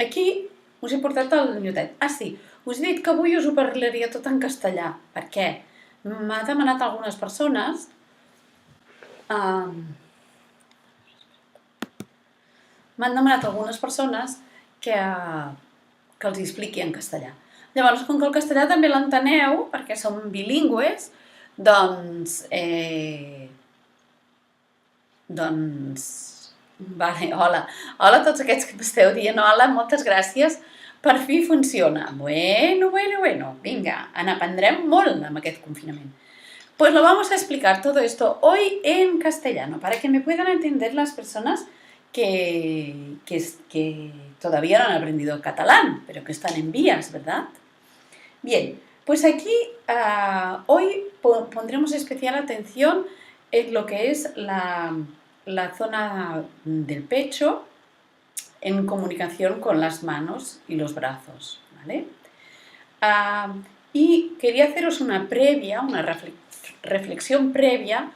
aquí us he portat el nyotet. Ah, sí, us he dit que avui us ho parlaria tot en castellà. Per què? M'ha demanat algunes persones que els expliqui en castellà. Llavors, com que el castellà també l'enteneu, perquè som bilingües, doncs, vale, hola a tots aquests que m'esteu dient hola, moltes gràcies, per fi funciona. Bueno, vinga, n'aprendrem molt amb aquest confinament. Pues lo vamos a explicar todo esto hoy en castellano, para que me puedan entender las personas que todavía no han aprendido catalán, pero que están en vías, ¿verdad? Bien, pues aquí hoy pondremos especial atención en lo que es la zona del pecho en comunicación con las manos y los brazos, ¿vale? Y quería haceros una reflexión previa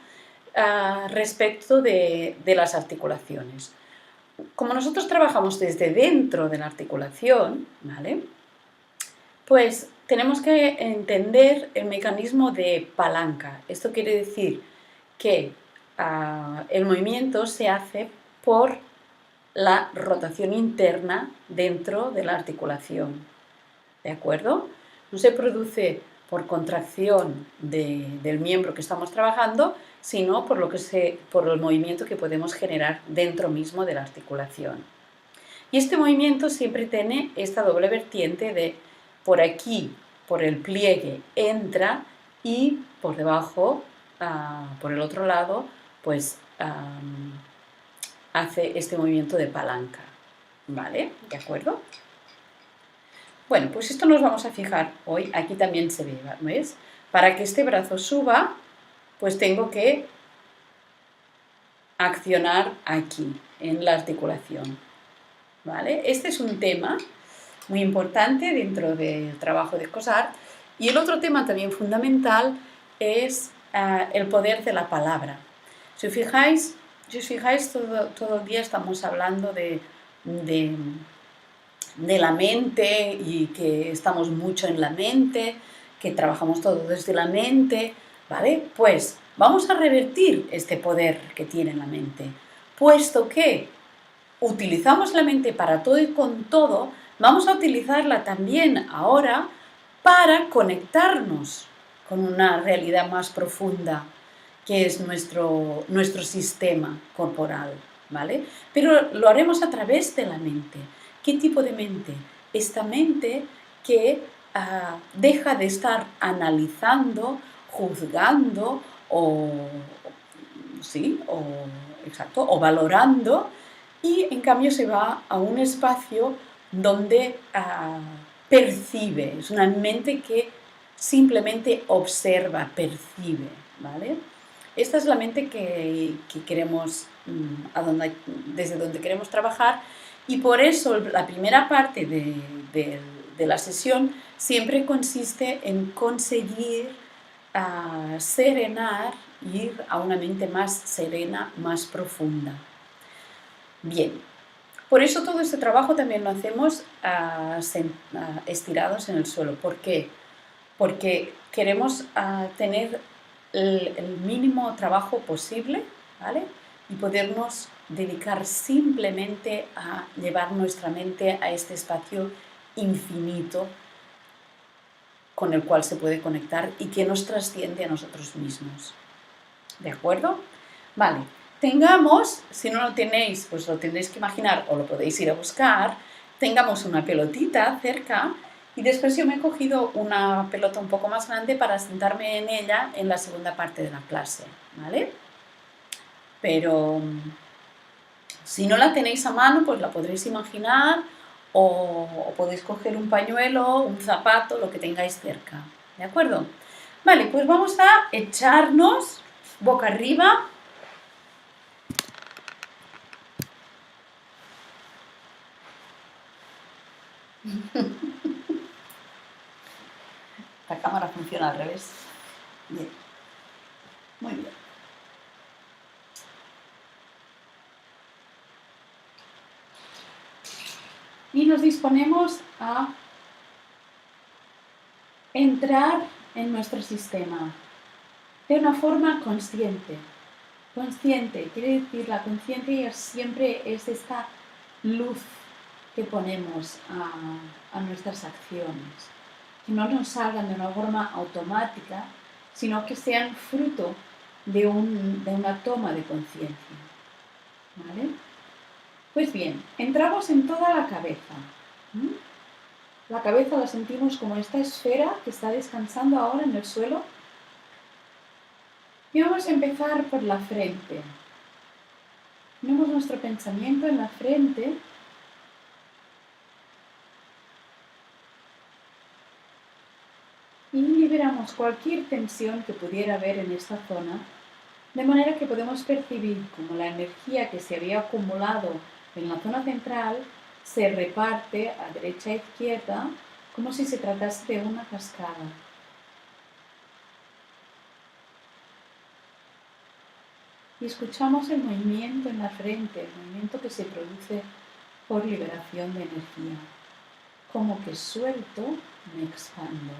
respecto de las articulaciones. Como nosotros trabajamos desde dentro de la articulación, ¿vale? Pues tenemos que entender el mecanismo de palanca. Esto quiere decir que el movimiento se hace por la rotación interna dentro de la articulación, ¿de acuerdo? No se produce por contracción del miembro que estamos trabajando, sino por el movimiento que podemos generar dentro mismo de la articulación. Y este movimiento siempre tiene esta doble vertiente de por aquí, por el pliegue, entra y por debajo, por el otro lado, pues hace este movimiento de palanca, ¿vale? ¿De acuerdo? Bueno, pues esto nos vamos a fijar hoy, aquí también se ve, ¿ves? Para que este brazo suba, pues tengo que accionar aquí, en la articulación, ¿vale? Este es un tema muy importante dentro del trabajo de COSART. Y el otro tema también fundamental es el poder de la palabra. Si os fijáis, todo el día estamos hablando de la mente y que estamos mucho en la mente, que trabajamos todo desde la mente, ¿vale? Pues vamos a revertir este poder que tiene la mente, puesto que utilizamos la mente para todo y con todo, vamos a utilizarla también ahora para conectarnos con una realidad más profunda, que es nuestro sistema corporal, ¿vale? Pero lo haremos a través de la mente. ¿Qué tipo de mente? Esta mente que deja de estar analizando, juzgando o valorando, y en cambio se va a un espacio donde percibe. Es una mente que simplemente observa, percibe, ¿vale? Esta es la mente que queremos, desde donde queremos trabajar, y por eso la primera parte de la sesión siempre consiste en conseguir serenar, ir a una mente más serena, más profunda. Bien, por eso todo este trabajo también lo hacemos estirados en el suelo. ¿Por qué? Porque queremos tener el mínimo trabajo posible, ¿vale? Y podernos dedicar simplemente a llevar nuestra mente a este espacio infinito con el cual se puede conectar y que nos trasciende a nosotros mismos. ¿De acuerdo? Vale. Tengamos, si no lo tenéis, pues lo tendréis que imaginar o lo podéis ir a buscar, tengamos una pelotita cerca, y después yo me he cogido una pelota un poco más grande para sentarme en ella en la segunda parte de la clase, ¿vale? Pero si no la tenéis a mano, pues la podréis imaginar, o podéis coger un pañuelo, un zapato, lo que tengáis cerca, ¿de acuerdo? Vale, pues vamos a echarnos boca arriba. La cámara funciona al revés. Bien. Muy bien. Y nos disponemos a entrar en nuestro sistema de una forma consciente. Consciente, quiere decir, la conciencia siempre es esta luz que ponemos a nuestras acciones, que no nos salgan de una forma automática, sino que sean fruto de una toma de conciencia. ¿Vale? Pues bien, entramos en toda la cabeza. La cabeza la sentimos como esta esfera que está descansando ahora en el suelo. Y vamos a empezar por la frente. Ponemos nuestro pensamiento en la frente. Y liberamos cualquier tensión que pudiera haber en esta zona, de manera que podemos percibir como la energía que se había acumulado en la zona central se reparte a derecha e izquierda como si se tratase de una cascada. Y escuchamos el movimiento en la frente, el movimiento que se produce por liberación de energía. Como que suelto, me expando.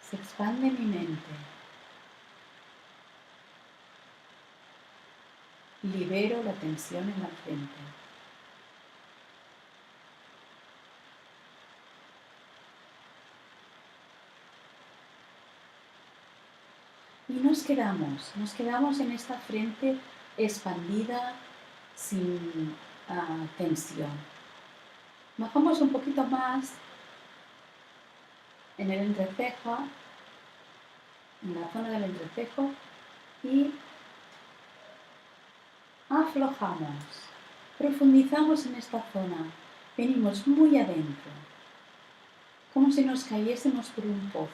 Se expande mi mente. Libero la tensión en la frente. Y nos quedamos en esta frente expandida sin tensión. Bajamos un poquito más en el entrecejo, en la zona del entrecejo y aflojamos. Profundizamos en esta zona. Venimos muy adentro, como si nos cayésemos por un pozo,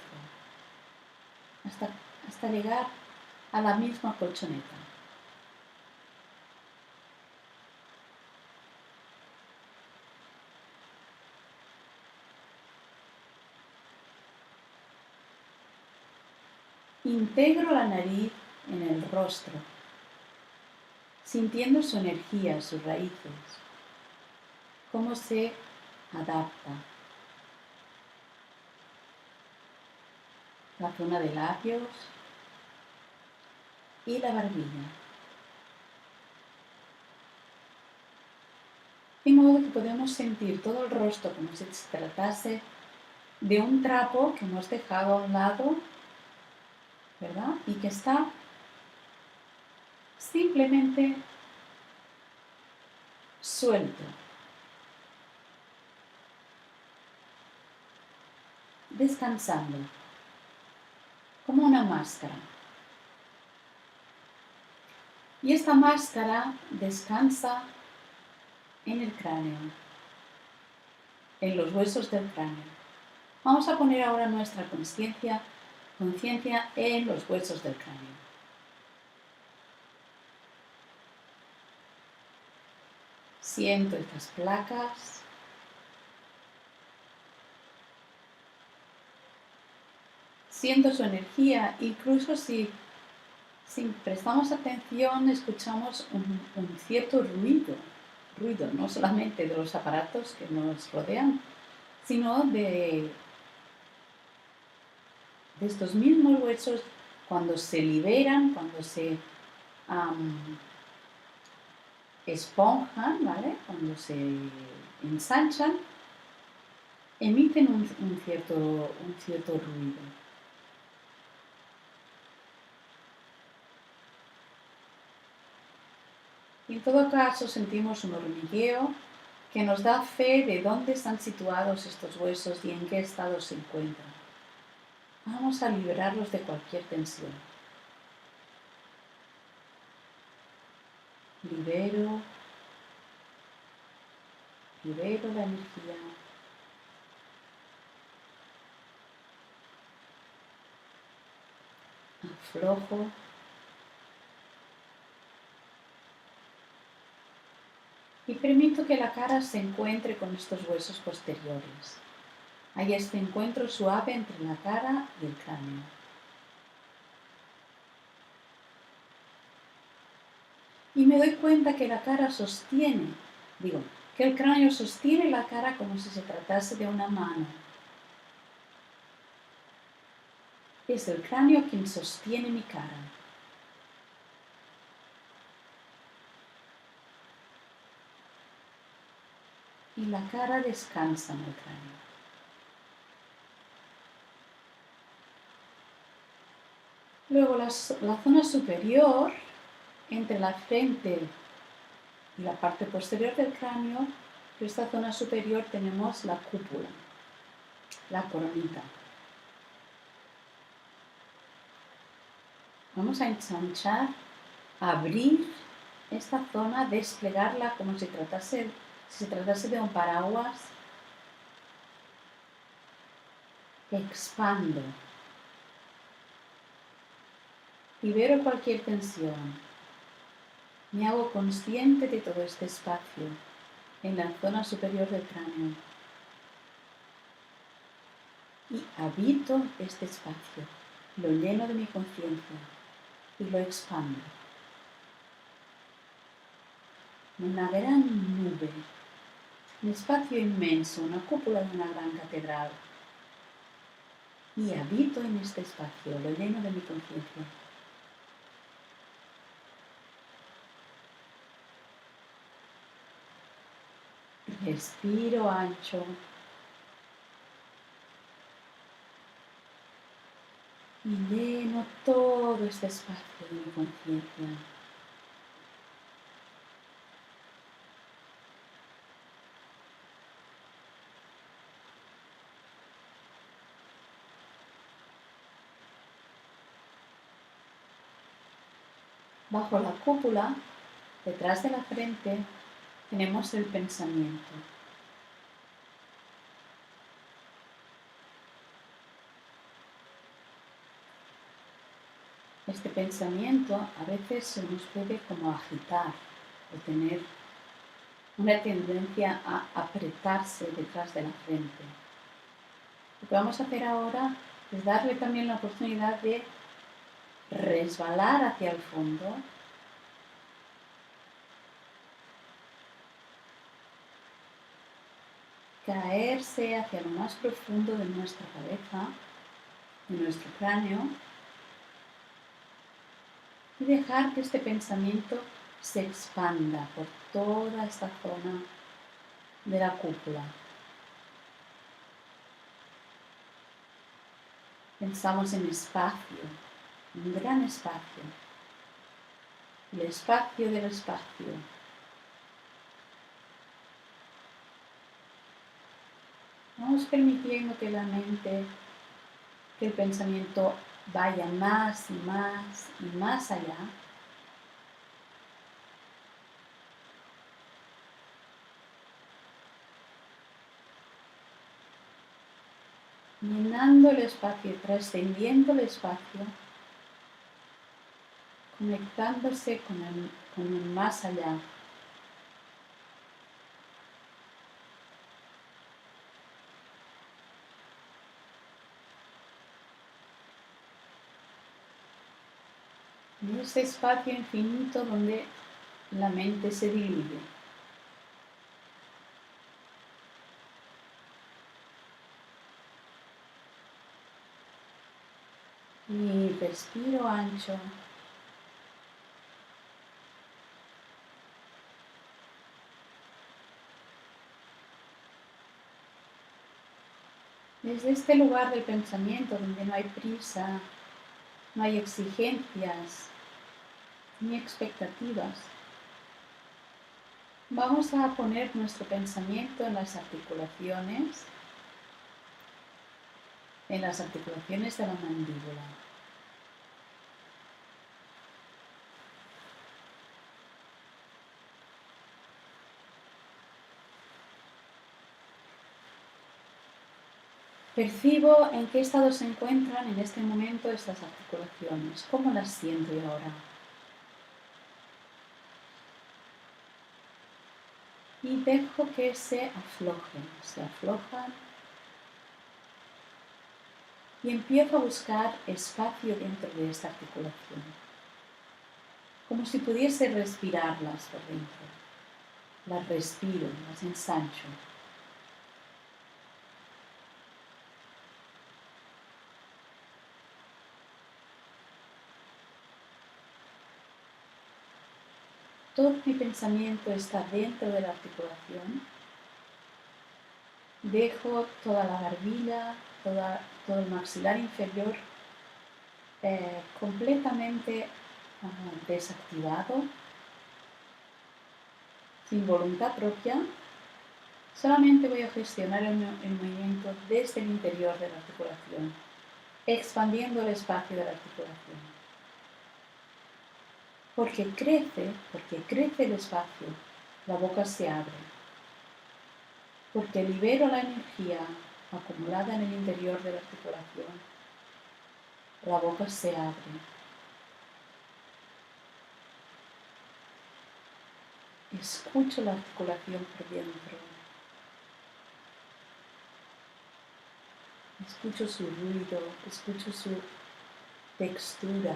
hasta llegar a la misma colchoneta. Integro la nariz en el rostro, sintiendo su energía, sus raíces, cómo se adapta. La zona de labios y la barbilla. De modo que podemos sentir todo el rostro como si se tratase de un trapo que hemos dejado a un lado, ¿verdad? Y que está simplemente suelto, descansando, como una máscara. Y esta máscara descansa en el cráneo, en los huesos del cráneo. Vamos a poner ahora nuestra conciencia en los huesos del cráneo. Siento estas placas. Siento su energía, incluso si prestamos atención, escuchamos un cierto ruido, no solamente de los aparatos que nos rodean, sino de estos mismos huesos cuando se liberan, cuando se esponjan, ¿vale? Cuando se ensanchan, emiten un cierto ruido. Y en todo caso sentimos un hormigueo que nos da fe de dónde están situados estos huesos y en qué estado se encuentran. Vamos a liberarlos de cualquier tensión. Libero la energía. Aflojo. Y permito que la cara se encuentre con estos huesos posteriores. Hay este encuentro suave entre la cara y el cráneo. Y me doy cuenta que la cara sostiene, que el cráneo sostiene la cara como si se tratase de una mano. Es el cráneo quien sostiene mi cara. Y la cara descansa en el cráneo. Luego la zona superior, entre la frente y la parte posterior del cráneo, en esta zona superior tenemos la cúpula, la coronita. Vamos a ensanchar, abrir esta zona, desplegarla como si se tratase de un paraguas. Expando. Libero cualquier tensión. Me hago consciente de todo este espacio en la zona superior del cráneo. Y habito este espacio, lo lleno de mi conciencia y lo expando. Una gran nube, un espacio inmenso, una cúpula de una gran catedral. Y habito en este espacio, lo lleno de mi conciencia. Respiro ancho. Y lleno todo este espacio de mi conciencia. Bajo la cúpula, detrás de la frente, tenemos el pensamiento. Este pensamiento a veces se nos puede como agitar o tener una tendencia a apretarse detrás de la frente. Lo que vamos a hacer ahora es darle también la oportunidad de resbalar hacia el fondo, caerse hacia lo más profundo de nuestra cabeza, de nuestro cráneo, y dejar que este pensamiento se expanda por toda esta zona de la cúpula. Pensamos en espacio, un gran espacio, el espacio del espacio. Vamos permitiendo que la mente, que el pensamiento vaya más y más y más allá. Llenando el espacio, trascendiendo el espacio, conectándose con el más allá. En ese espacio infinito donde la mente se divide. Y respiro ancho. Desde este lugar del pensamiento donde no hay prisa, no hay exigencias ni expectativas, vamos a poner nuestro pensamiento en las articulaciones de la mandíbula. Percibo en qué estado se encuentran en este momento estas articulaciones, cómo las siento yo ahora. Y dejo que se aflojan y empiezo a buscar espacio dentro de esta articulación. como si pudiese respirarlas por dentro. Las respiro, las ensancho. Todo mi pensamiento está dentro de la articulación. Dejo toda la barbilla, todo el maxilar inferior completamente desactivado, sin voluntad propia. Solamente voy a gestionar el movimiento desde el interior de la articulación, expandiendo el espacio de la articulación. Porque crece el espacio, la boca se abre. Porque libero la energía acumulada en el interior de la articulación, la boca se abre. Escucho la articulación por dentro. Escucho su ruido, escucho su textura.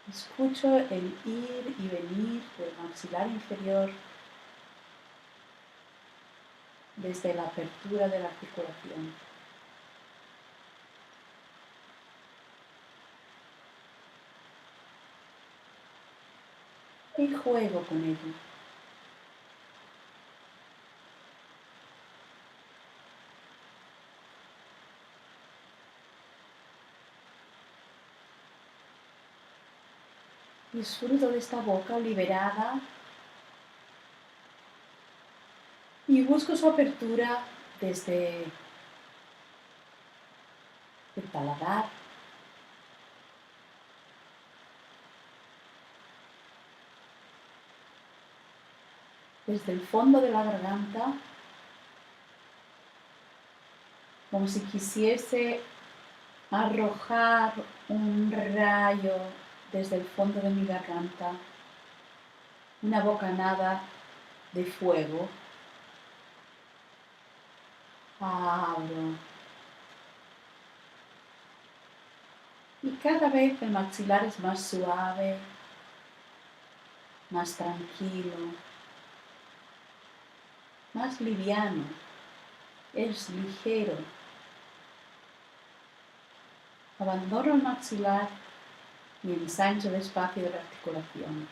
Escucho el ir y venir del maxilar inferior desde la apertura de la articulación. Y juego con ello. Disfruto de esta boca liberada y busco su apertura desde el paladar, desde el fondo de la garganta, como si quisiese arrojar un rayo desde el fondo de mi garganta, una bocanada de fuego. Abro. Y cada vez el maxilar es más suave, más tranquilo, más liviano, es ligero. Abandono el maxilar y ensancho el espacio de la articulación.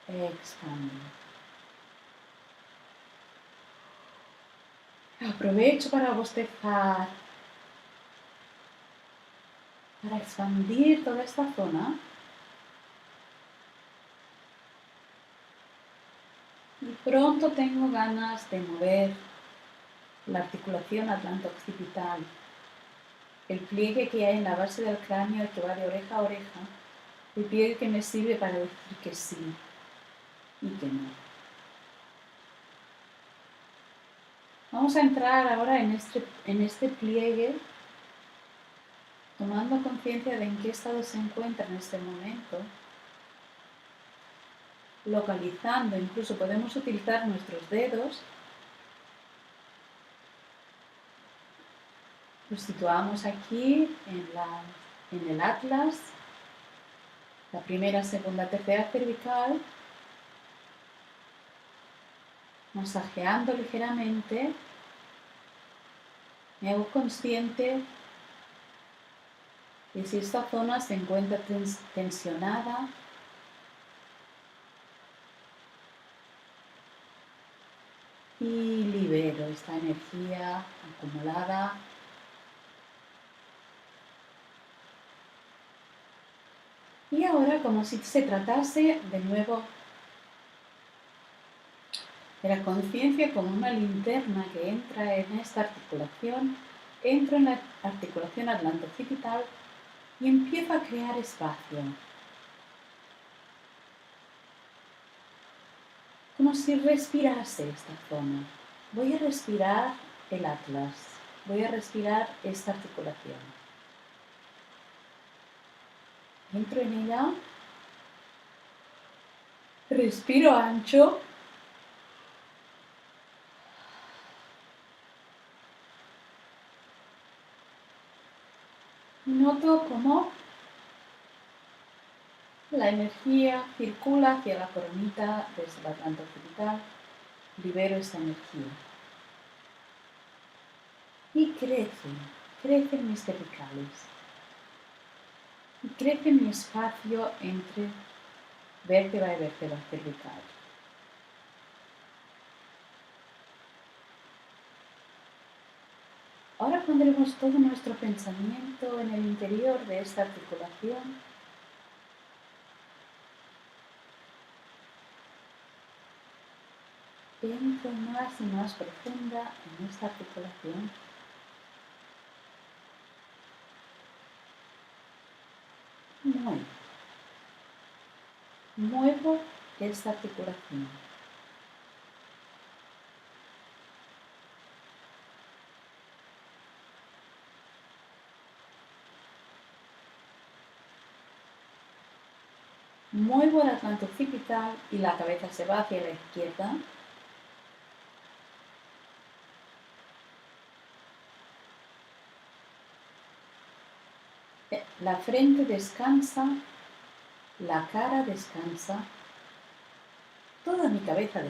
Expando. Aprovecho para bostezar, para expandir toda esta zona. Y pronto tengo ganas de mover la articulación atlanto-occipital, el pliegue que hay en la base del cráneo que va de oreja a oreja, el pliegue que me sirve para decir que sí y que no. Vamos a entrar ahora en este pliegue, tomando conciencia de en qué estado se encuentra en este momento, localizando, incluso podemos utilizar nuestros dedos. Los situamos aquí en el atlas, la primera, segunda, tercera cervical, masajeando ligeramente. Me hago consciente de si esta zona se encuentra tensionada y libero esta energía acumulada. Y ahora, como si se tratase de nuevo de la conciencia como una linterna que entra en esta articulación, entro en la articulación atlanto-occipital y empiezo a crear espacio. Como si respirase esta zona. Voy a respirar el atlas, voy a respirar esta articulación. Entro en ella, respiro ancho. noto cómo la energía circula hacia la coronita desde la planta occipital, libero esa energía y crecen mis cervicales y crece mi espacio entre vértebra y vértebra cervical. Ahora pondremos todo nuestro pensamiento en el interior de esta articulación. Entro más y más profunda en esta articulación. Muevo esta articulación. Muevo la planta occipital y la cabeza se va hacia la izquierda. La frente descansa, la cara descansa, toda mi cabeza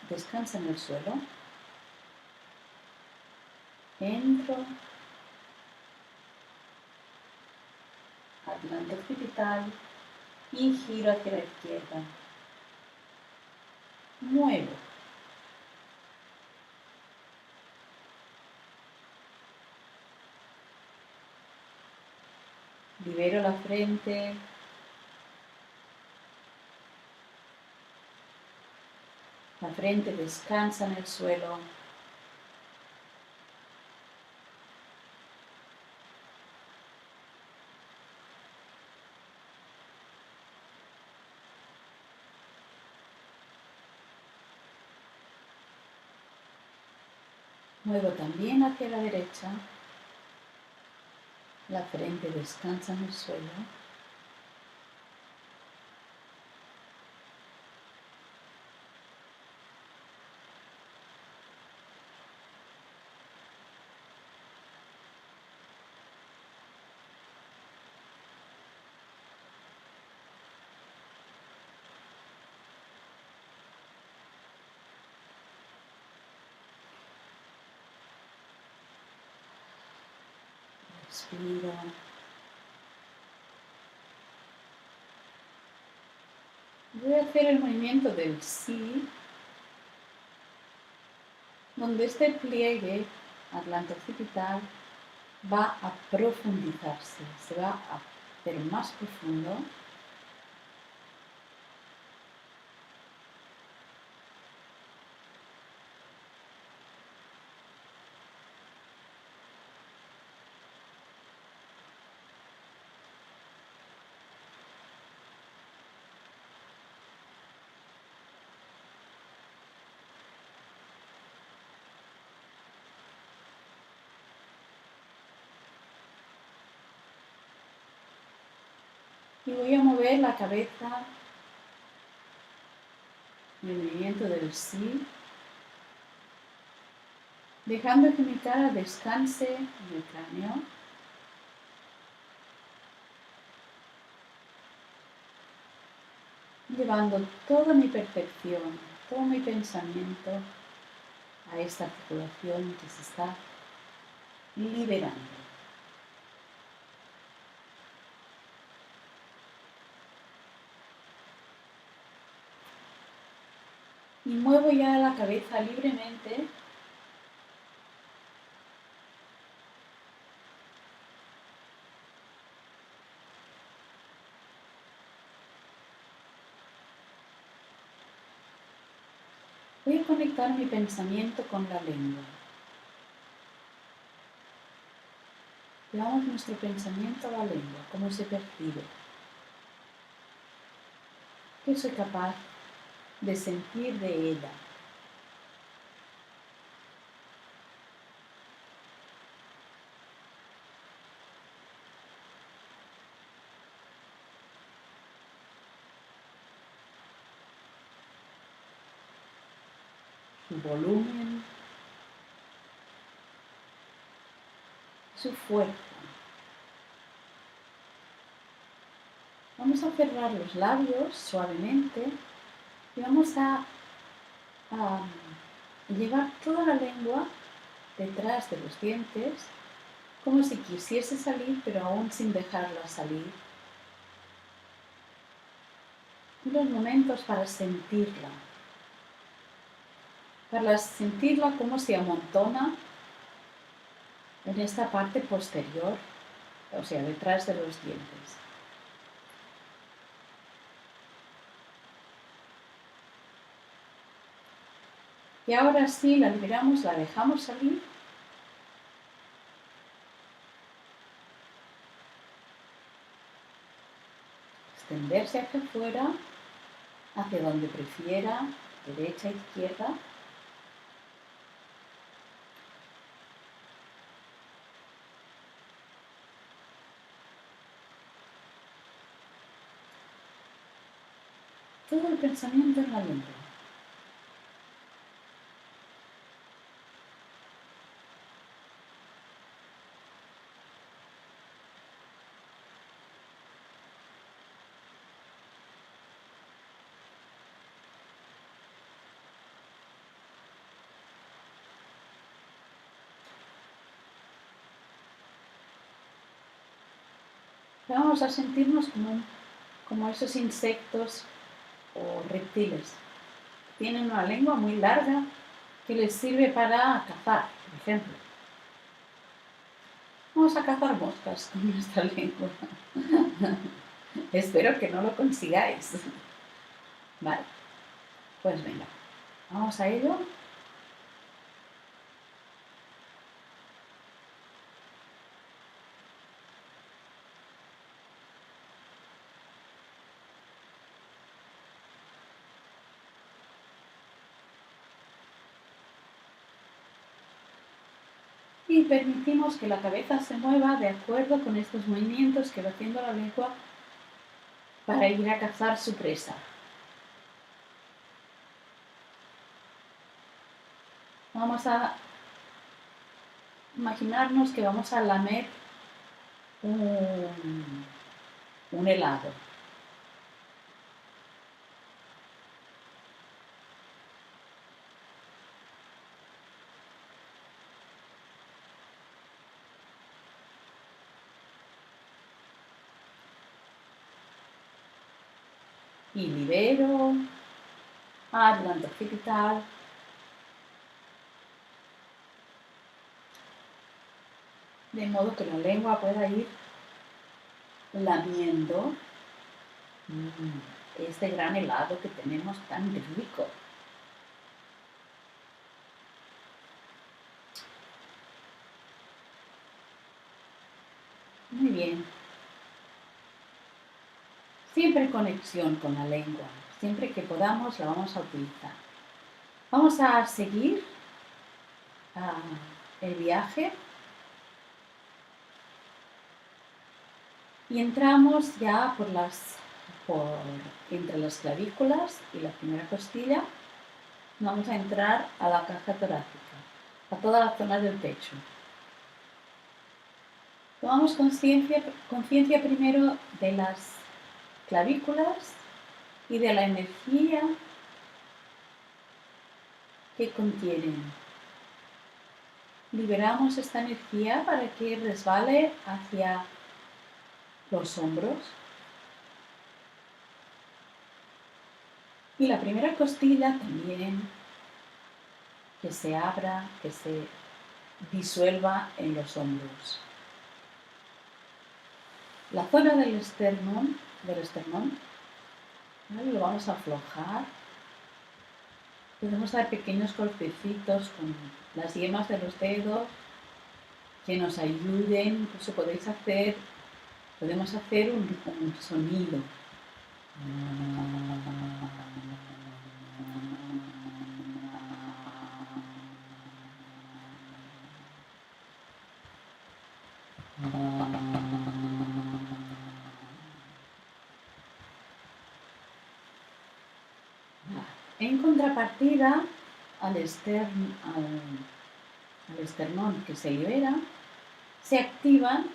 descansa en el suelo. Entro al planta occipital y giro hacia la izquierda. Muevo. Libero la frente. La frente descansa en el suelo. Muevo también hacia la derecha. La frente descansa en el suelo. Respiro. Voy a hacer el movimiento del sí, donde este pliegue atlanto-occipital va a profundizarse, se va a hacer más profundo. Y voy a mover la cabeza en el movimiento del sí, dejando que mi cara descanse en el cráneo. Llevando toda mi percepción, todo mi pensamiento a esta articulación que se está liberando. Y muevo ya la cabeza libremente. Voy a conectar mi pensamiento con la lengua. Llevamos nuestro pensamiento a la lengua, cómo se percibe. ¿Qué soy capaz de sentir de ella? Su volumen, su fuerza. Vamos a cerrar los labios suavemente y vamos a llevar toda la lengua detrás de los dientes, como si quisiese salir, pero aún sin dejarla salir. Unos momentos para sentirla como se amontona en esta parte posterior, o sea, detrás de los dientes. Y ahora sí, la liberamos, la dejamos salir. Extenderse hacia afuera, hacia donde prefiera, derecha, izquierda. Todo el pensamiento en la lengua. Vamos a sentirnos como esos insectos o reptiles. Tienen una lengua muy larga que les sirve para cazar, por ejemplo. Vamos a cazar moscas con nuestra lengua. Espero que no lo consigáis. Vale, pues venga, vamos a ello. Y permitimos que la cabeza se mueva de acuerdo con estos movimientos que va haciendo la lengua para ir a cazar su presa. Vamos a imaginarnos que vamos a lamer un helado. Y libero, adelanto occipital. De modo que la lengua pueda ir lamiendo este gran helado que tenemos tan rico. Muy bien. Siempre conexión con la lengua. Siempre que podamos la vamos a utilizar. Vamos a seguir el viaje y entramos ya entre las clavículas y la primera costilla. Vamos a entrar a la caja torácica, a toda la zona del pecho. Tomamos conciencia primero de las clavículas y de la energía que contienen. Liberamos esta energía para que resbale hacia los hombros. Y la primera costilla también, que se abra, que se disuelva en los hombros. La zona del esternón, ¿vale? Lo vamos a aflojar. Podemos dar pequeños golpecitos con las yemas de los dedos que nos ayuden. Incluso podemos hacer un sonido. En contrapartida al esternón que se libera, se activan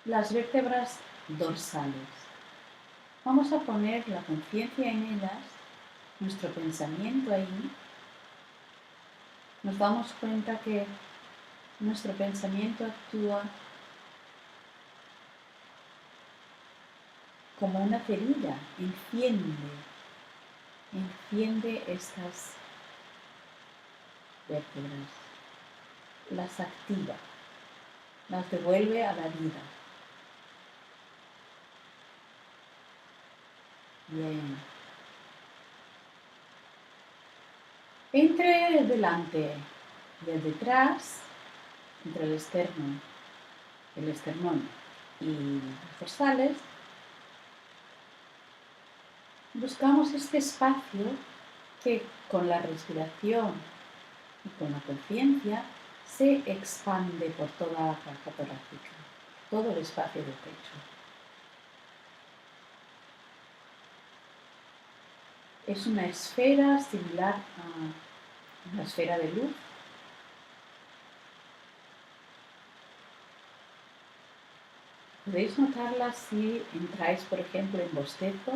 las vértebras dorsales. Vamos a poner la conciencia en ellas, nuestro pensamiento ahí. Nos damos cuenta que nuestro pensamiento actúa como una cerilla, enciende estas vértebras, las activa, las devuelve a la vida. Bien. Entre el delante y el detrás, entre el esternón y las dorsales, buscamos este espacio que con la respiración y con la conciencia se expande por toda la caja torácica, todo el espacio del pecho. Es una esfera similar a una esfera de luz. Podéis notarla si entráis, por ejemplo, en bostezo.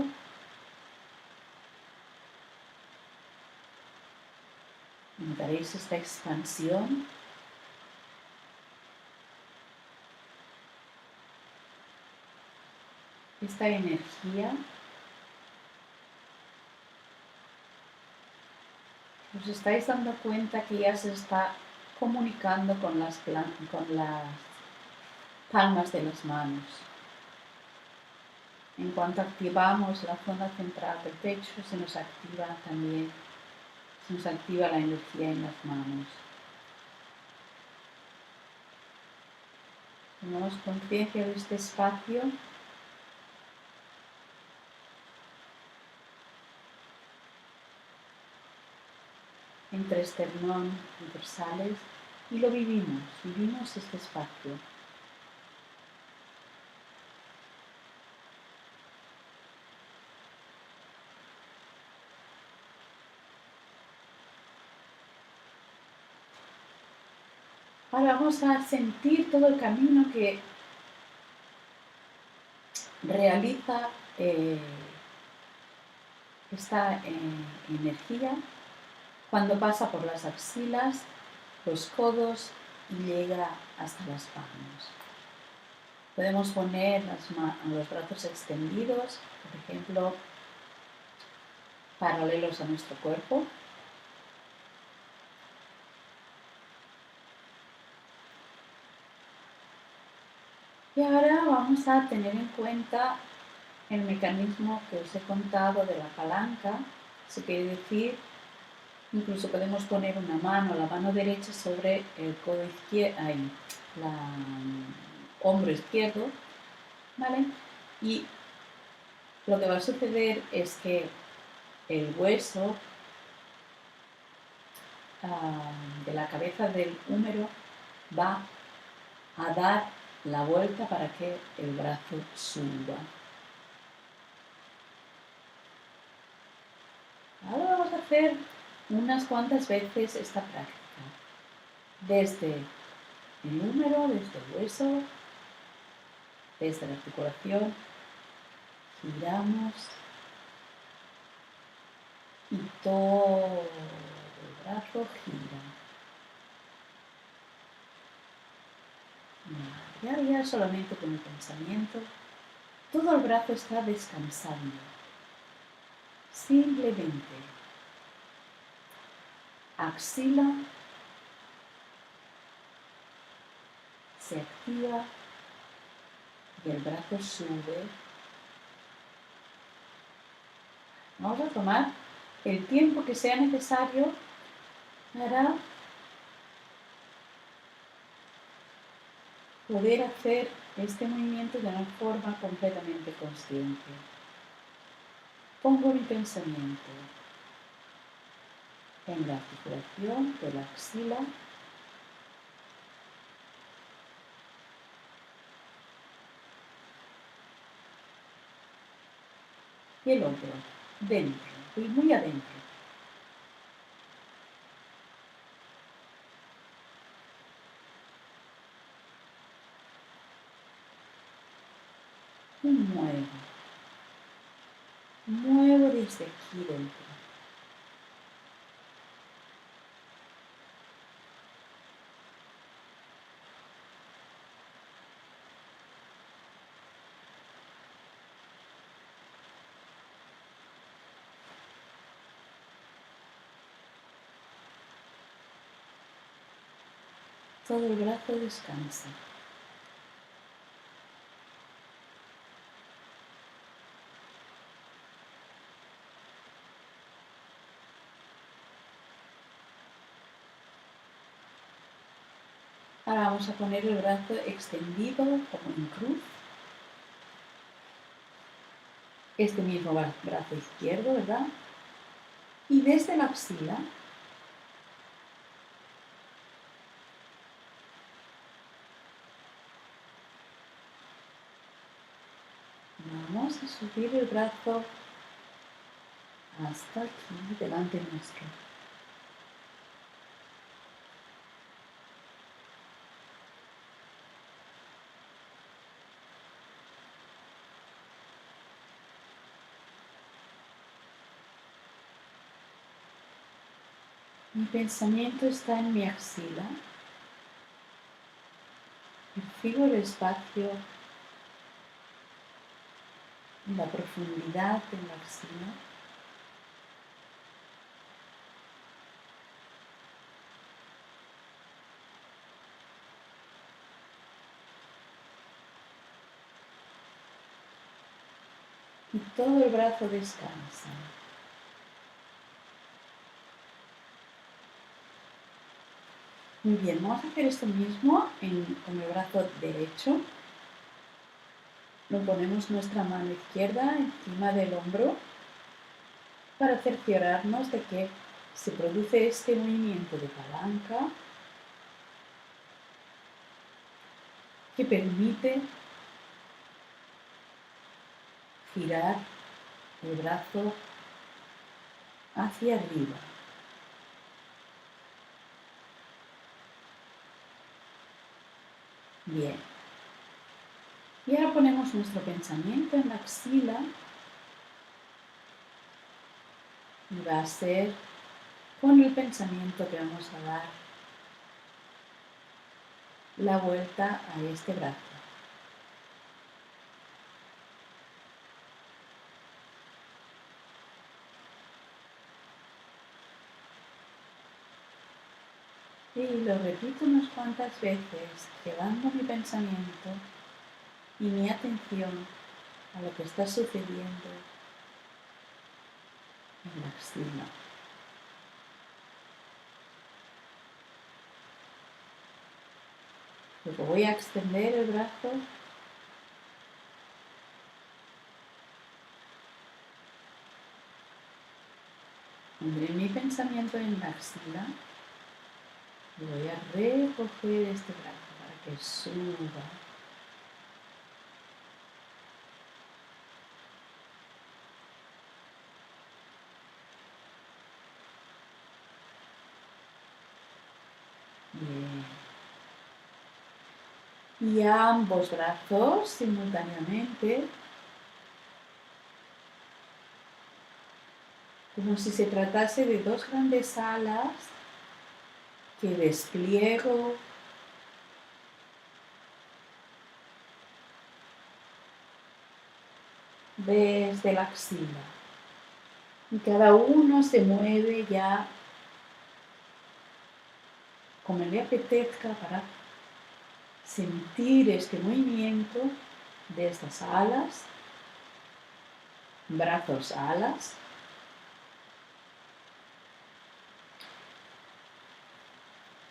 Notaréis esta expansión. Esta energía. Os estáis dando cuenta que ya se está comunicando con las palmas de las manos. En cuanto activamos la zona central del pecho, se nos activa la energía en las manos. Tomamos conciencia de este espacio entre esternón y dorsales y lo vivimos este espacio. Ahora vamos a sentir todo el camino que realiza esta energía cuando pasa por las axilas, los codos y llega hasta las manos. Podemos poner los brazos extendidos, por ejemplo, paralelos a nuestro cuerpo. Y ahora vamos a tener en cuenta el mecanismo que os he contado de la palanca. Eso quiere decir, incluso podemos poner una mano, la mano derecha sobre el codo izquierdo, el hombro izquierdo, ¿vale? Y lo que va a suceder es que el hueso de la cabeza del húmero va a dar la vuelta para que el brazo suba. Ahora vamos a hacer unas cuantas veces esta práctica. Desde el húmero, desde el hueso, desde la articulación, giramos y todo el brazo gira. Y ahora ya solamente con el pensamiento, todo el brazo está descansando. Simplemente axila se activa y el brazo sube. Vamos a tomar el tiempo que sea necesario para poder hacer este movimiento de una forma completamente consciente. Pongo mi pensamiento en la articulación de la axila y el otro, dentro, y muy adentro. y muevo. Muevo desde aquí dentro. Todo el brazo descansa. Ahora vamos a poner el brazo extendido como en cruz. Este mismo brazo izquierdo, ¿verdad? Y desde la axila vamos a subir el brazo hasta aquí, delante nuestro. Mi pensamiento está en mi axila. Percibo el espacio y la profundidad de la axila. Y todo el brazo descansa. Muy bien, vamos a hacer esto mismo con el brazo derecho. Nos ponemos nuestra mano izquierda encima del hombro para cerciorarnos de que se produce este movimiento de palanca que permite girar el brazo hacia arriba. Bien. Y ahora ponemos nuestro pensamiento en la axila y va a ser con el pensamiento que vamos a dar la vuelta a este brazo. Y lo repito unas cuantas veces, llevando mi pensamiento y mi atención a lo que está sucediendo en la axila. Luego voy a extender el brazo pondré mi pensamiento en la axila y voy a recoger este brazo para que suba. Bien. Y ambos brazos simultáneamente, como si se tratase de dos grandes alas que despliego desde la axila. Y cada uno se mueve ya como le apetezca para sentir este movimiento de estas alas, brazos alas.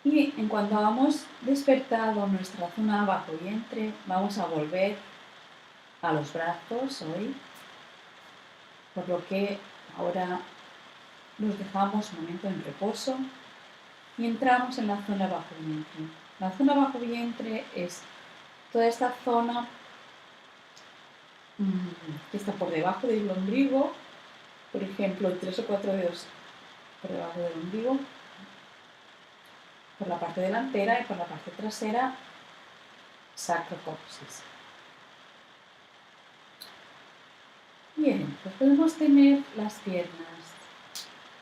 Y en cuanto hemos despertado nuestra zona bajo vientre, vamos a volver a los brazos hoy, por lo que ahora los dejamos un momento en reposo y entramos en la zona bajo vientre. La zona bajo vientre es toda esta zona que está por debajo del ombligo, por ejemplo, 3 o 4 dedos por debajo del ombligo, por la parte delantera y por la parte trasera, sacrocoxis. Bien, pues podemos tener las piernas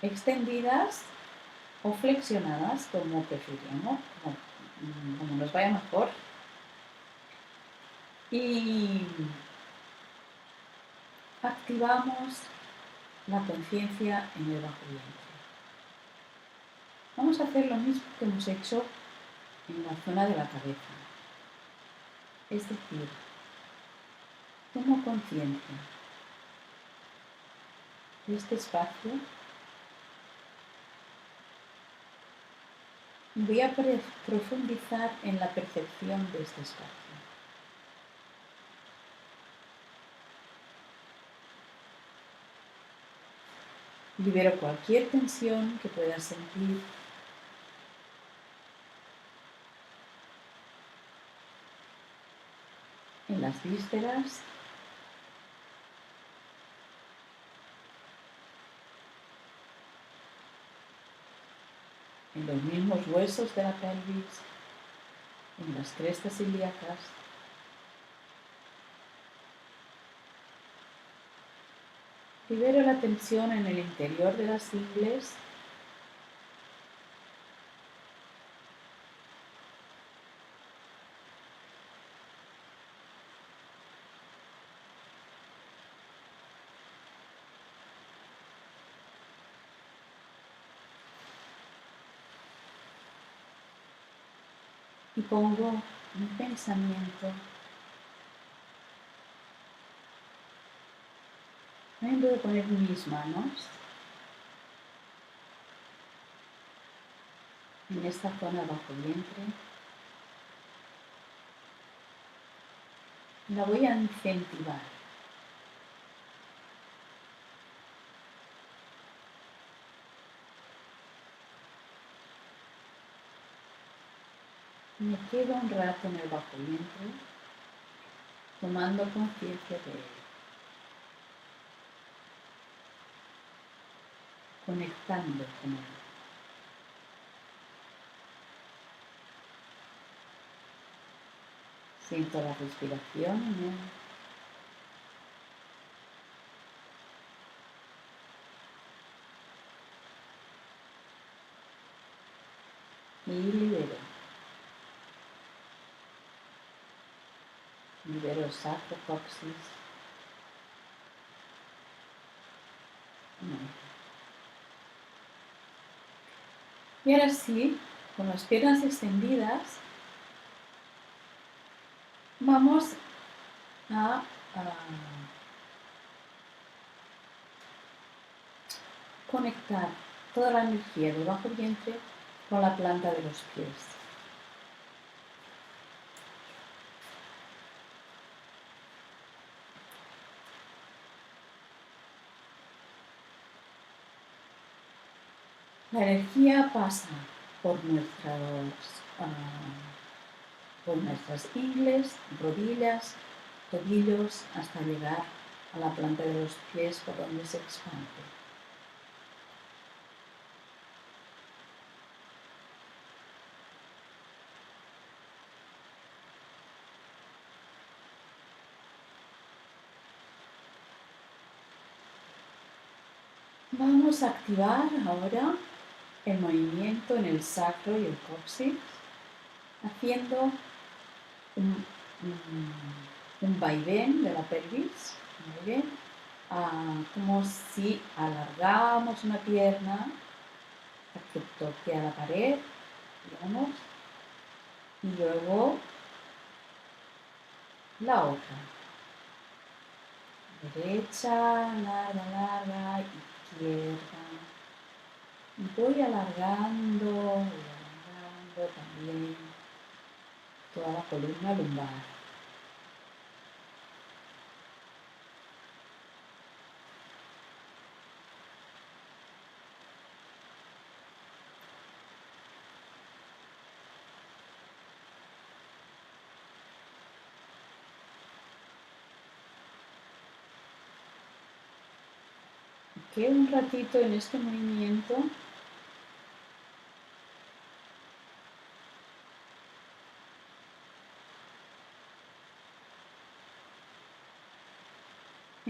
extendidas o flexionadas, como preferimos, como nos vaya mejor. Y activamos la conciencia en el bajo vientre. Vamos a hacer lo mismo que hemos hecho en la zona de la cabeza. Es decir, tomo conciencia de este espacio y voy a profundizar en la percepción de este espacio. Libero cualquier tensión que pueda sentir en las vísceras, en los mismos huesos de la pelvis, en las crestas ilíacas. Libero la tensión en el interior de las ingles y pongo mi pensamiento dentro de poner mis manos en esta zona bajo vientre. La voy a incentivar. Me quedo un rato en el bajo vientre, tomando conciencia de él, conectando con él. Siento la respiración en él. Y libero. Libero el sacro coxis. Y ahora sí, con las piernas extendidas, vamos a conectar toda la energía del bajo vientre con la planta de los pies. La energía pasa por nuestras ingles, rodillas, tobillos, hasta llegar a la planta de los pies por donde se expande. Vamos a activar ahora el movimiento en el sacro y el coxis, haciendo un vaivén de la pelvis, como si alargamos una pierna hasta que toque a la pared, digamos, y luego la otra. Derecha, larga, larga, izquierda. Y voy alargando también toda la columna lumbar. Quedo un ratito en este movimiento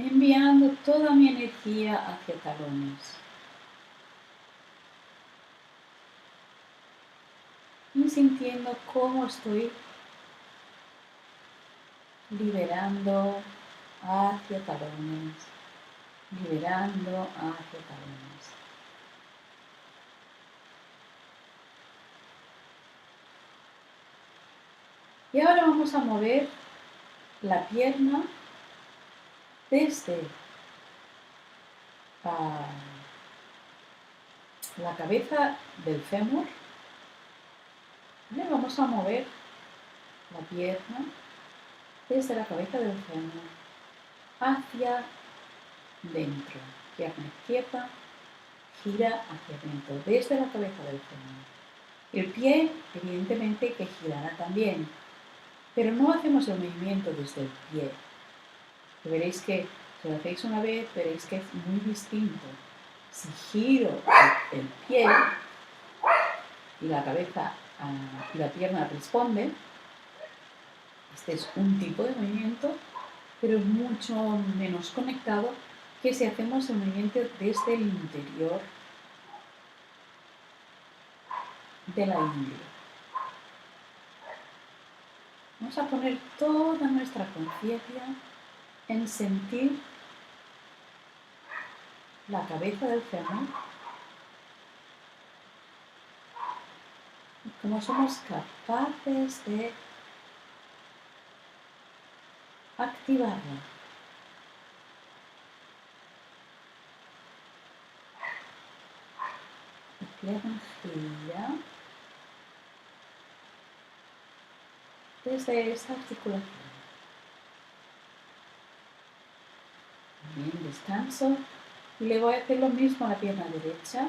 enviando toda mi energía hacia talones y sintiendo cómo estoy liberando hacia talones, liberando hacia talones. Y ahora vamos a mover la pierna desde la cabeza del fémur. ¿Vale? Vamos a mover la pierna desde la cabeza del fémur hacia dentro. Pierna izquierda gira hacia dentro, desde la cabeza del fémur. El pie, evidentemente, que girará también, pero no hacemos el movimiento desde el pie. Veréis que, si lo hacéis una vez, veréis que es muy distinto. Si giro el pie y la cabeza y la pierna responde, este es un tipo de movimiento, pero es mucho menos conectado que si hacemos el movimiento desde el interior de la ingle. Vamos a poner toda nuestra conciencia en sentir la cabeza del fémur y cómo somos capaces de activarla. La pierna gira desde esta articulación. Bien, descanso y le voy a hacer lo mismo a la pierna derecha.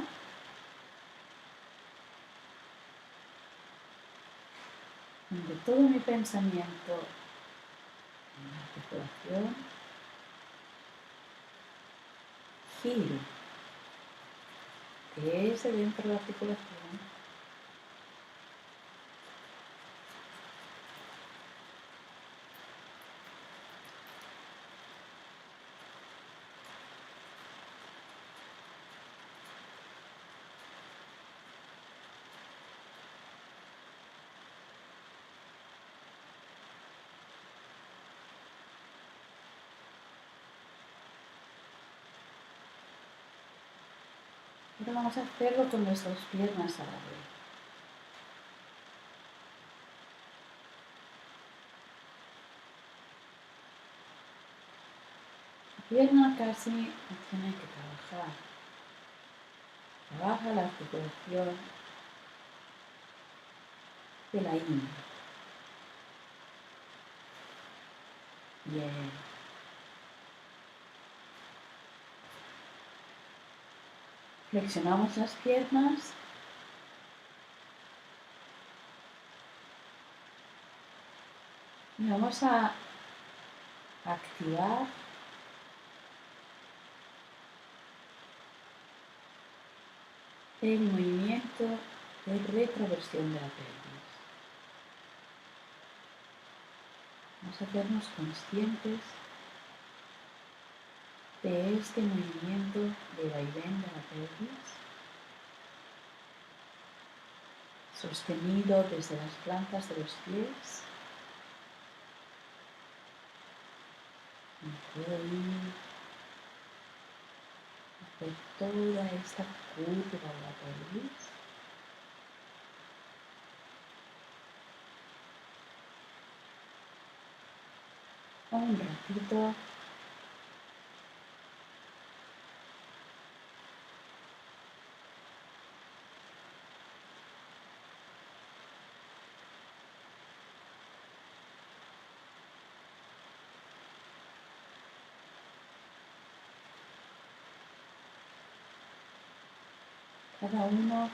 Donde todo mi pensamiento en la articulación, giro desde dentro de la articulación. Ahora vamos a hacerlo con nuestras piernas a la vez. La pierna casi no tiene que trabajar. Trabaja la articulación de la ingle. Bien. Flexionamos las piernas. Y vamos a activar el movimiento de retroversión de la pelvis. Vamos a hacernos conscientes de este movimiento de vaivén de la pelvis, sostenido desde las plantas de los pies. Y puedo ir hacer toda esta curva de la pelvis. Un ratito. Cada uno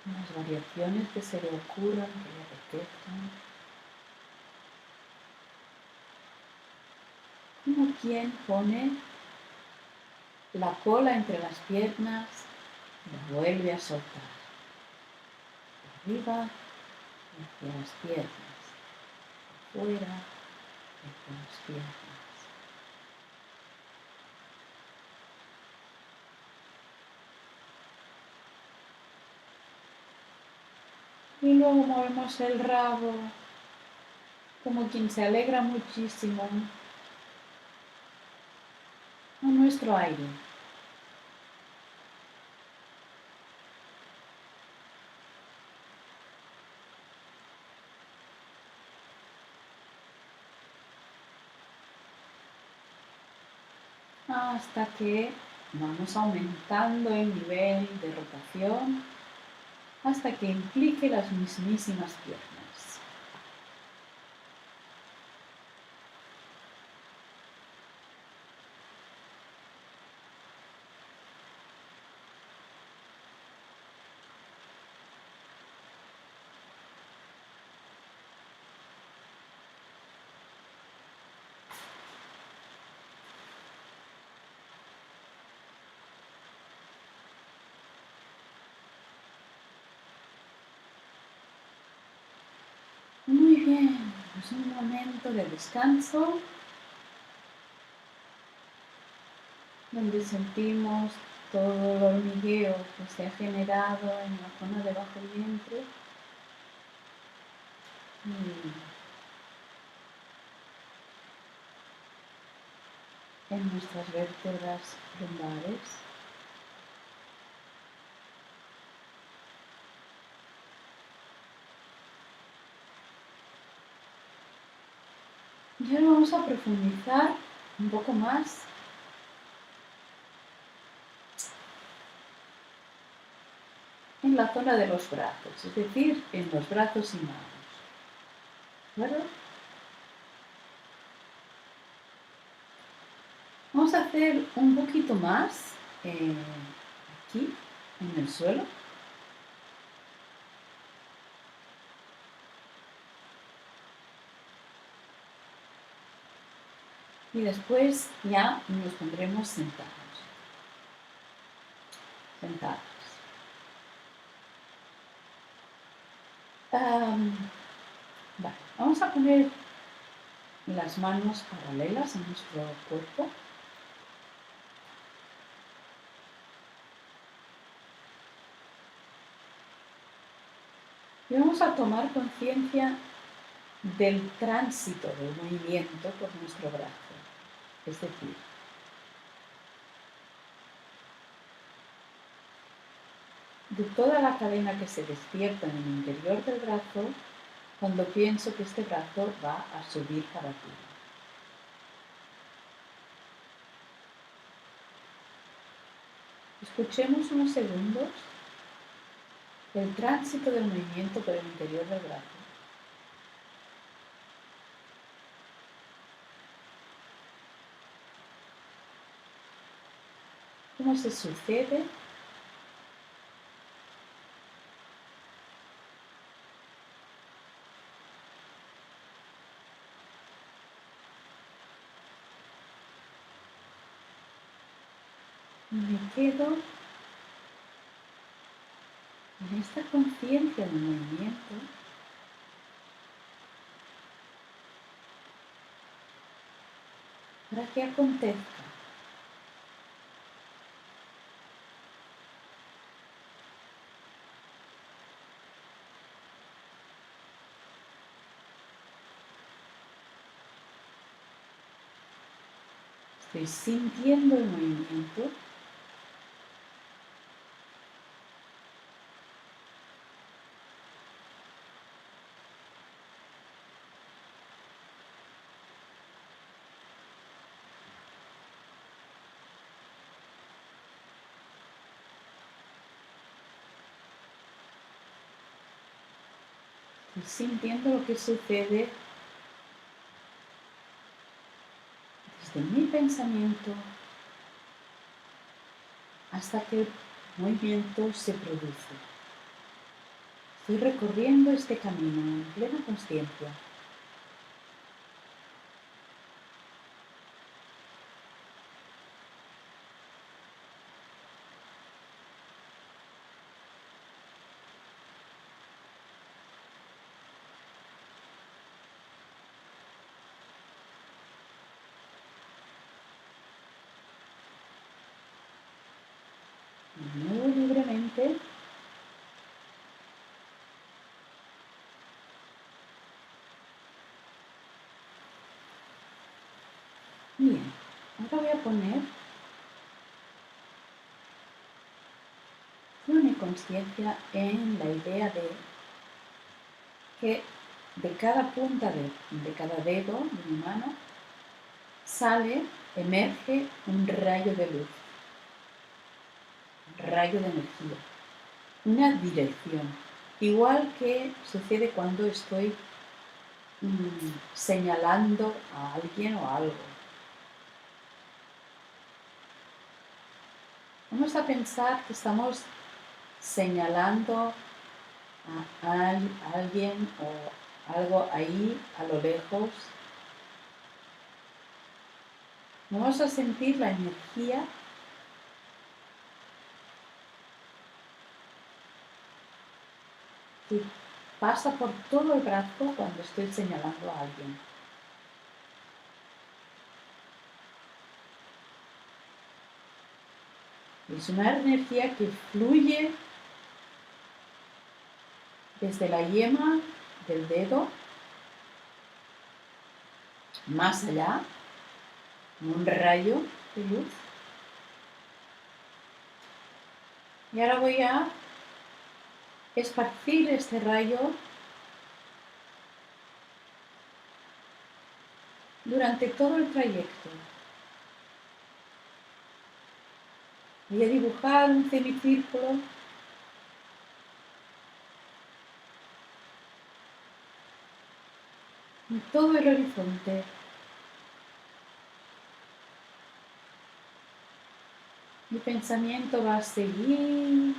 las variaciones que se le ocurran, que le apetezcan. Como quien pone la cola entre las piernas y la vuelve a soltar. Arriba y hacia las piernas. Afuera y hacia las piernas. Y luego movemos el rabo como quien se alegra muchísimo a nuestro aire. Hasta que vamos aumentando el nivel de rotación hasta que implique las mismísimas piernas. Muy bien, es un momento de descanso donde sentimos todo el hormigueo que se ha generado en la zona debajo del vientre y en nuestras vértebras lumbares. Y ahora vamos a profundizar un poco más en la zona de los brazos, es decir, en los brazos y manos. ¿De acuerdo? Vamos a hacer un poquito más aquí, en el suelo. Y después ya nos pondremos sentados. Sentados. Vale, vamos a poner las manos paralelas a nuestro cuerpo. Y vamos a tomar conciencia del tránsito del movimiento por nuestro brazo. Es decir, de toda la cadena que se despierta en el interior del brazo cuando pienso que este brazo va a subir para arriba. Escuchemos unos segundos el tránsito del movimiento por el interior del brazo. ¿Cómo se sucede? Me quedo en esta conciencia del movimiento para que acontezca. Estoy sintiendo el movimiento. Estoy sintiendo lo que sucede desde mi pensamiento hasta que el movimiento se produce. Estoy recorriendo este camino en plena consciencia. Me muevo libremente Bien, ahora voy a poner mi conciencia en la idea de que de cada punta de cada dedo de mi mano sale, emerge un rayo de luz, un rayo de energía, una dirección. Igual que sucede cuando estoy señalando a alguien o algo. Vamos a pensar que estamos señalando a alguien o algo ahí a lo lejos. Vamos a sentir la energía que pasa por todo el brazo cuando estoy señalando a alguien. Es una energía que fluye desde la yema del dedo más allá, un rayo de luz. Y ahora voy a esparcir este rayo durante todo el trayecto. Voy a dibujar un semicírculo en todo el horizonte. Mi pensamiento va a seguir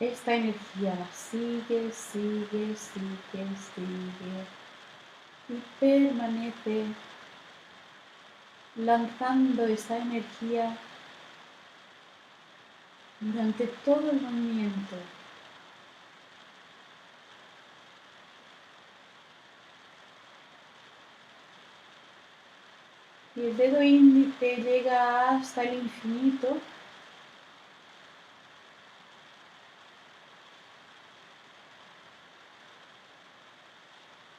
esta energía. Sigue, sigue, sigue, sigue. Y permanece lanzando esta energía durante todo el movimiento. Y el dedo índice llega hasta el infinito.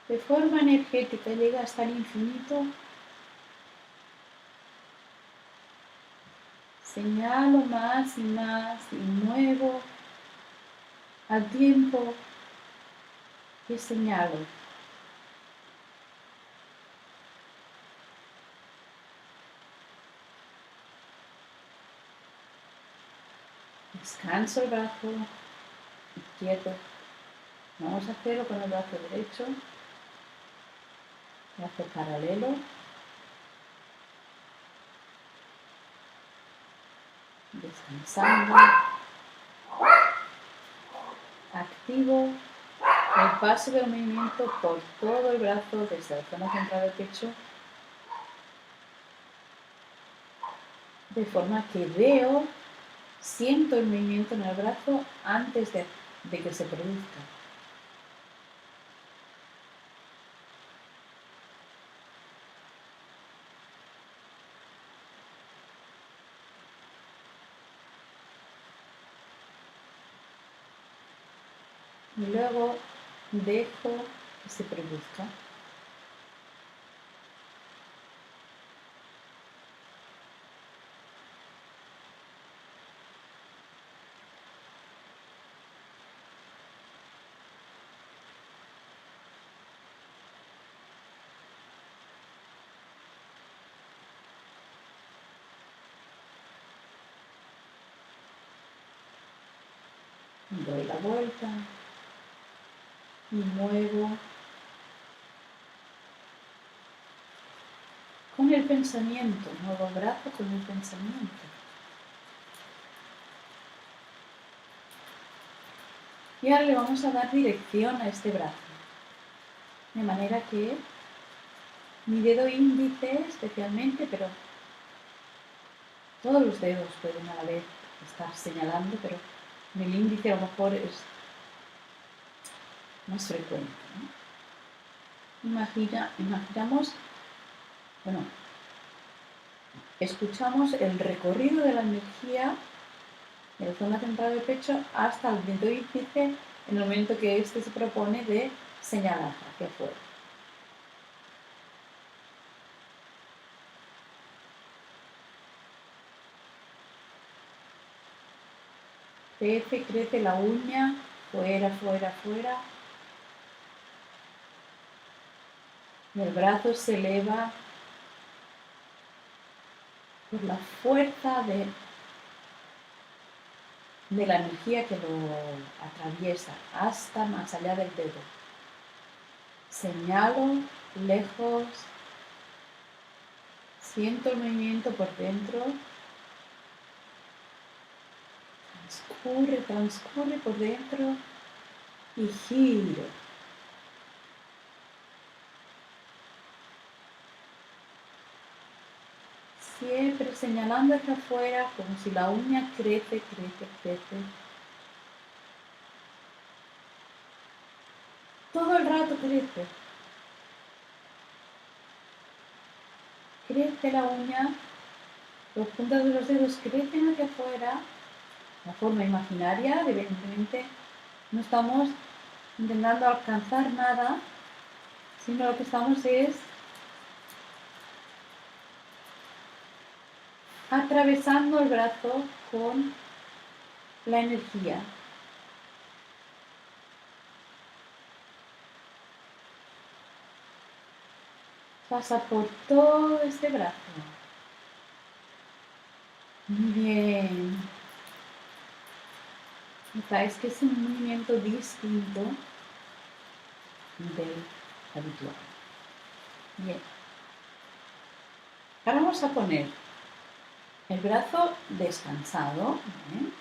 De forma energética llega hasta el infinito. Señalo más y más y muevo al tiempo que señalo. Descanso el brazo izquierdo. Vamos a hacerlo con el brazo derecho. Brazo paralelo. Descansando. Activo el paso del movimiento por todo el brazo desde la zona central del pecho. De forma que veo, siento el movimiento en el brazo antes de que se produzca. Y luego dejo que se produzca. Doy la vuelta y muevo con el pensamiento, muevo el brazo con el pensamiento. Y ahora le vamos a dar dirección a este brazo, de manera que mi dedo índice especialmente, pero todos los dedos pueden a la vez estar señalando, pero el índice a lo mejor es más frecuente, ¿no? Imaginamos, bueno, escuchamos el recorrido de la energía de la zona central del pecho hasta el dedo índice en el momento que éste se propone de señalar hacia afuera. Crece la uña, fuera, fuera, fuera. Y el brazo se eleva por la fuerza de la energía que lo atraviesa hasta más allá del dedo. Señalo lejos, siento el movimiento por dentro, transcurre por dentro y giro. Siempre señalando hacia afuera como si la uña crece. Todo el rato crece. Crece la uña, los puntas de los dedos crecen hacia afuera, de forma imaginaria, evidentemente no estamos intentando alcanzar nada, sino lo que estamos es atravesando el brazo con la energía. Pasa por todo este brazo. Muy bien. Notáis que es un movimiento distinto del habitual. Bien. Ahora vamos a poner el brazo descansado, ¿eh?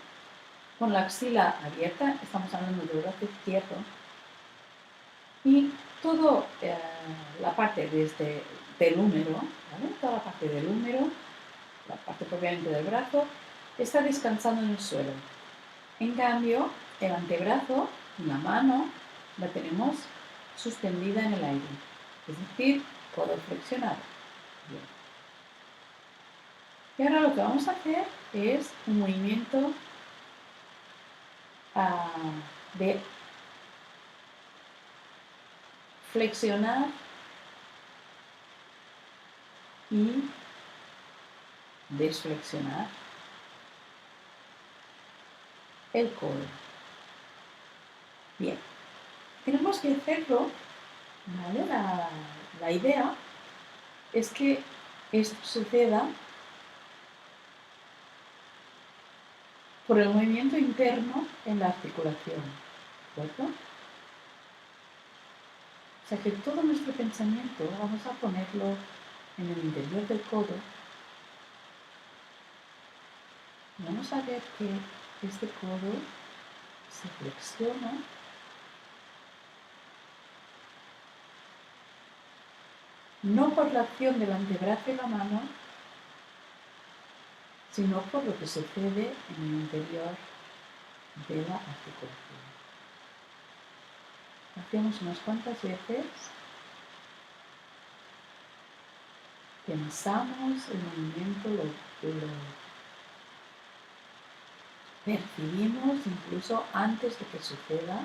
Con la axila abierta, estamos hablando del brazo izquierdo, y toda la parte desde del húmero, ¿vale? Toda la parte del húmero, la parte propiamente del brazo, está descansando en el suelo. En cambio, el antebrazo y la mano la tenemos suspendida en el aire, es decir, codo flexionado. Bien. Y ahora lo que vamos a hacer es un movimiento de flexionar y desflexionar el codo. Bien, tenemos que hacerlo, ¿vale? La idea es que esto suceda por el movimiento interno en la articulación, ¿de acuerdo? O sea que todo nuestro pensamiento vamos a ponerlo en el interior del codo. Vamos a ver que este codo se flexiona no por la acción del antebrazo y la mano, sino por lo que sucede en el interior de la articulación. Hacemos unas cuantas veces, pensamos el movimiento, lo percibimos incluso antes de que suceda.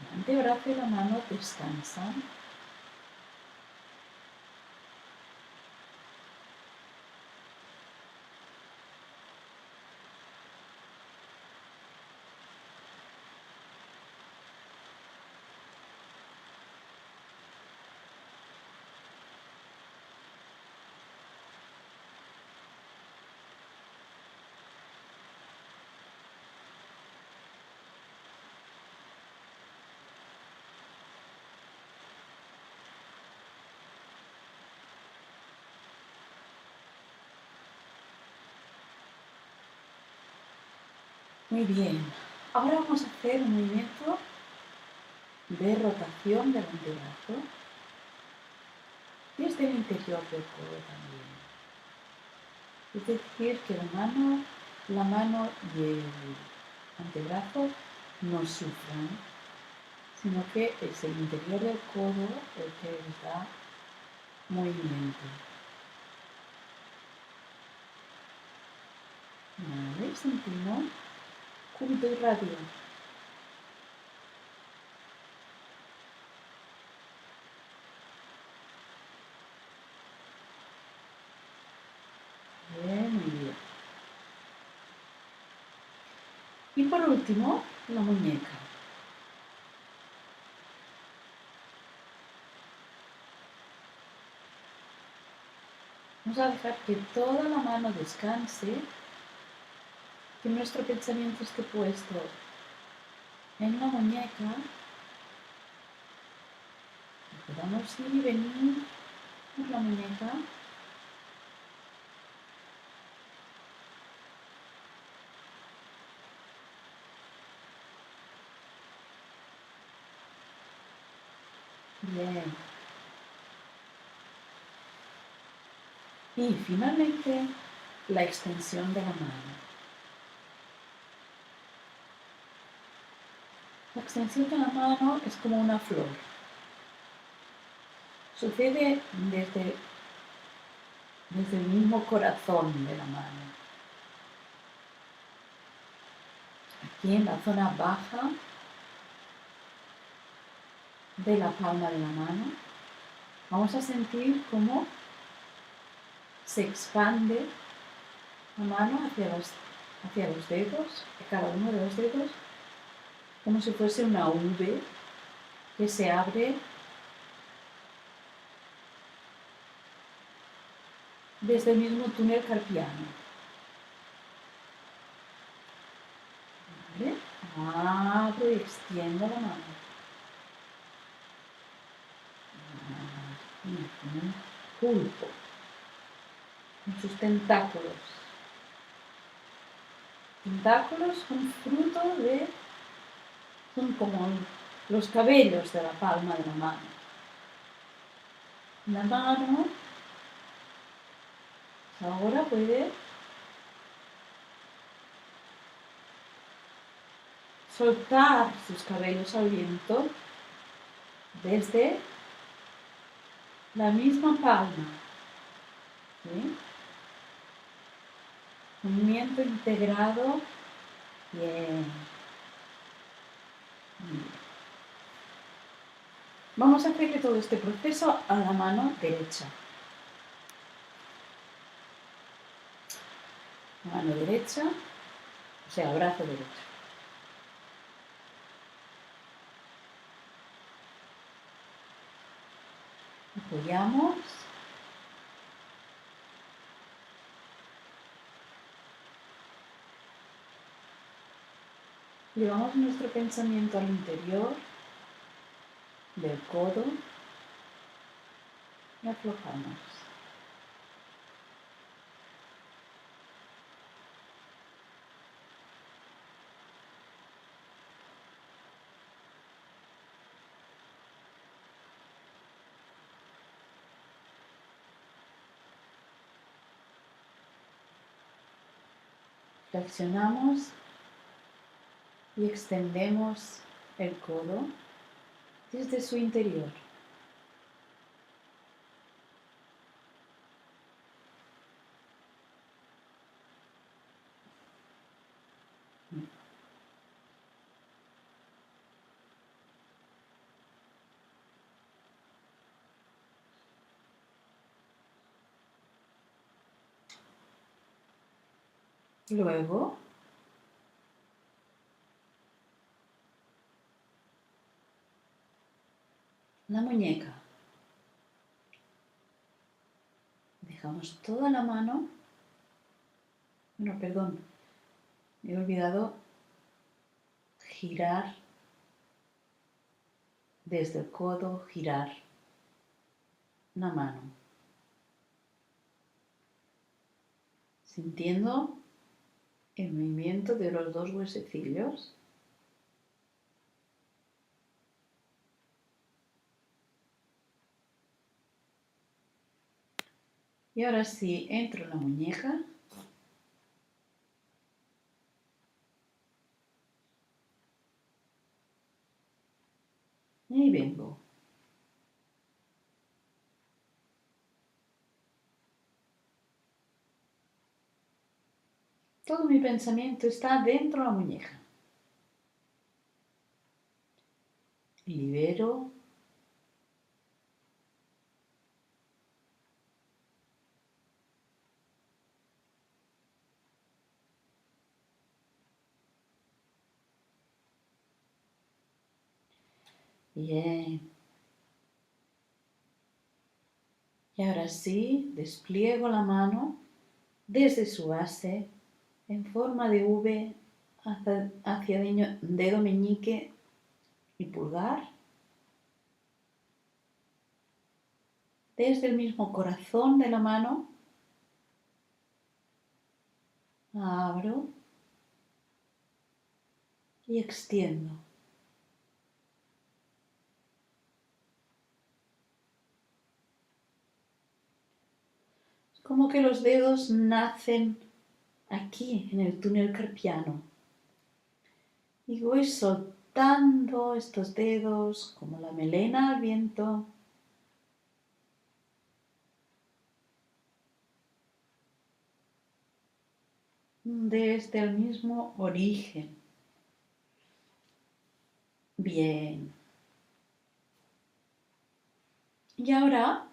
El antebrazo y la mano descansan. Muy bien. Ahora vamos a hacer un movimiento de rotación del antebrazo desde el interior del codo también. Es decir, que la mano y el antebrazo no sufran, sino que es el interior del codo el que les da movimiento. Vale, sentimos cúbito y radio. Muy bien. Y por último, la muñeca. Vamos a dejar que toda la mano descanse, que nuestro pensamiento esté puesto en la muñeca, y podamos ir y venir por la muñeca. Bien. Y finalmente, la extensión de la mano. La extensión de la mano es como una flor. Sucede desde el mismo corazón de la mano. Aquí en la zona baja de la palma de la mano, vamos a sentir cómo se expande la mano hacia los dedos, de cada uno de los dedos, como si fuese una V que se abre desde el mismo túnel carpiano. ¿Vale? Abro y extiendo la mano. Mira, como un pulpo, con sus tentáculos. Tentáculos son fruto de, son como los cabellos de la palma de la mano. La mano ahora puede soltar sus cabellos al viento desde la misma palma. ¿Sí? Movimiento integrado. Bien. Bien. Vamos a hacerle todo este proceso a la mano derecha. Mano derecha, o sea, brazo derecho. Apoyamos. Llevamos nuestro pensamiento al interior del codo y aflojamos. Flexionamos y extendemos el codo desde su interior. Luego, la muñeca. Dejamos toda la mano. Bueno, perdón, me he olvidado girar desde el codo, girar la mano. Sintiendo el movimiento de los dos huesecillos. Y ahora sí, entro en la muñeca. Y vengo. Todo mi pensamiento está dentro de la muñeca. Libero. Bien. Y ahora sí, despliego la mano desde su base en forma de V hacia dedo meñique y pulgar. Desde el mismo corazón de la mano abro y extiendo. Es como que los dedos nacen aquí en el túnel carpiano. Y voy soltando estos dedos como la melena al viento. Desde el mismo origen. Bien. Y ahora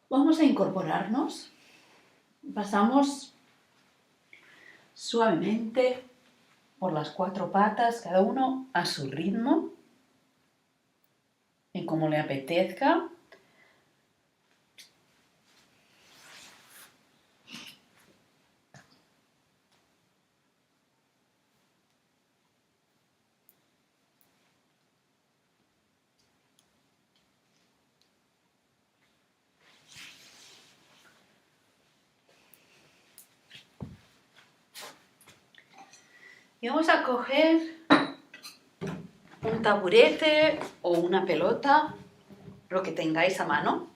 vamos a incorporarnos. Pasamos suavemente por las 4 patas, cada uno a su ritmo y como le apetezca. Y vamos a coger un taburete o una pelota, lo que tengáis a mano.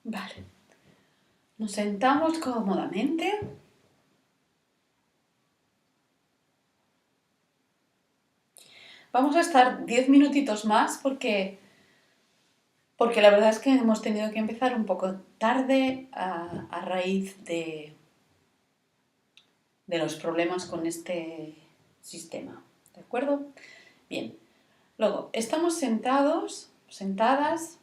Vale. Nos sentamos cómodamente. Vamos a estar 10 minutitos más porque la verdad es que hemos tenido que empezar un poco tarde a raíz de los problemas con este sistema. ¿De acuerdo? Bien. Luego, estamos sentados, sentadas.